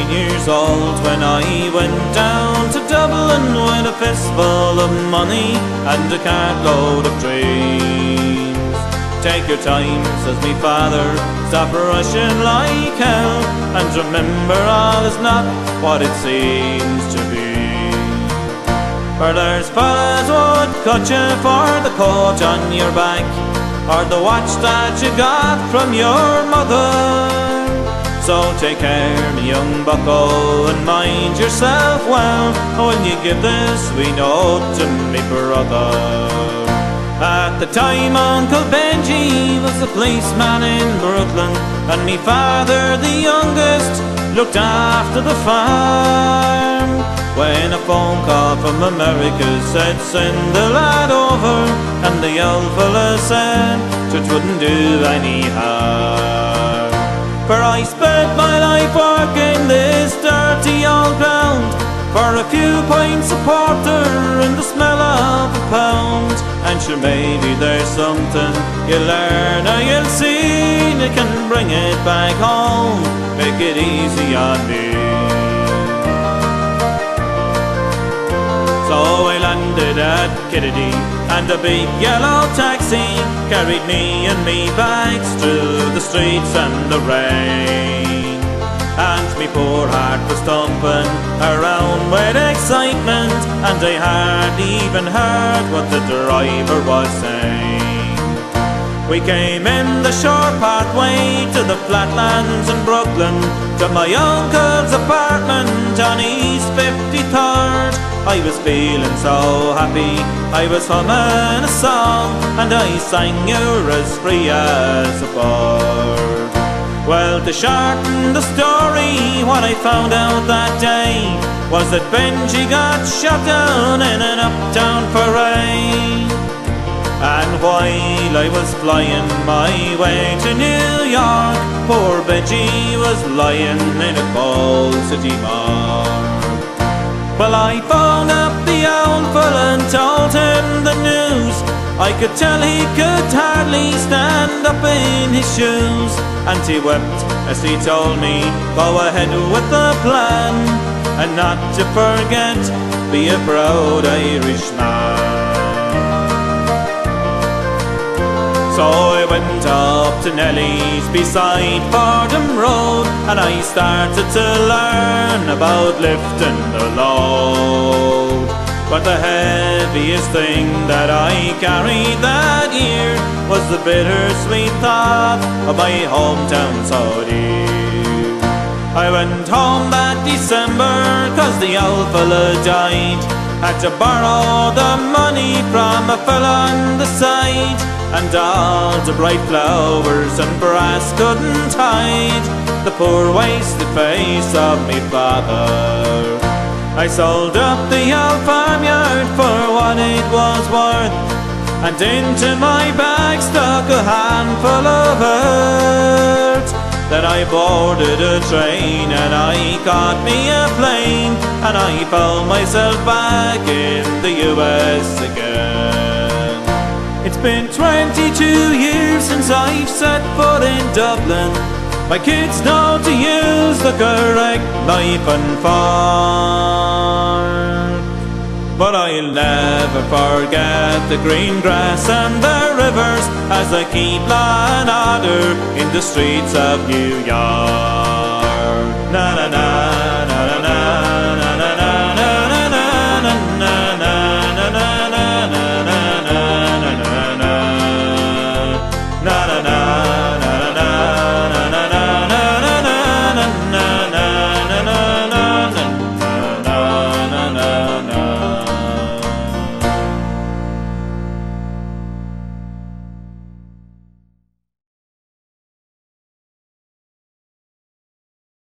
years old when I went down to Dublin with a fistful of money and a cartload of dreams. Take your time, says me father, stop rushing like hell, and remember all is not what it seems to be. For there's fellas would cut you for the coat on your back, or the watch that you got from your mother. So take care, me young bucko, and mind yourself well when you give this wee note to me brother. At the time Uncle Benji was a policeman in Brooklyn, and me father, the youngest, looked after the farm. When a phone call from America said send the lad over, and the old fella said it wouldn't do any harm. For I spent my life working this dirty old ground for a few pints of porter and the smell of a pound. And sure, maybe there's something you'll learn or you'll see, you can bring it back home, make it easy on me. So I landed at Kennedy, and a big yellow taxi carried me and me bags through the streets and the rain. And me poor heart was thumping around with excitement, and I hardly even heard what the driver was saying. We came in the short pathway to the flatlands in Brooklyn, to my uncle's apartment on East 53rd. I was feeling so happy, I was humming a song, and I sang "You're as free as a bird." Well, to shorten the story, what I found out that day was that Benji got shot down in an uptown parade. And while I was flying my way to New York, poor Benji was lying in a cold city morgue. Well, I phoned up the old fella and told him the news. I could tell he could hardly stand up in his shoes, and he wept as he told me, go ahead with the plan, and not to forget, be a proud Irishman. So I went up to Nellie's beside Fordham Road, and I started to learn about lifting the load. But the heaviest thing that I carried that year was the bittersweet thought of my hometown so dear. I went home that December 'cause the old fella died. Had to borrow the money from a fella on the side, and all the bright flowers and brass couldn't hide the poor wasted face of me father. I sold up the old farmyard for what it was worth, and into my bag stuck a handful of earth. Then I boarded a train and I caught me a plane, and I found myself back in the US again. It's been 22 years since I've set foot in Dublin. My kids know to use the correct knife and fork, but I'll never forget the green grass and the rivers as I keep law and order in the streets of New York.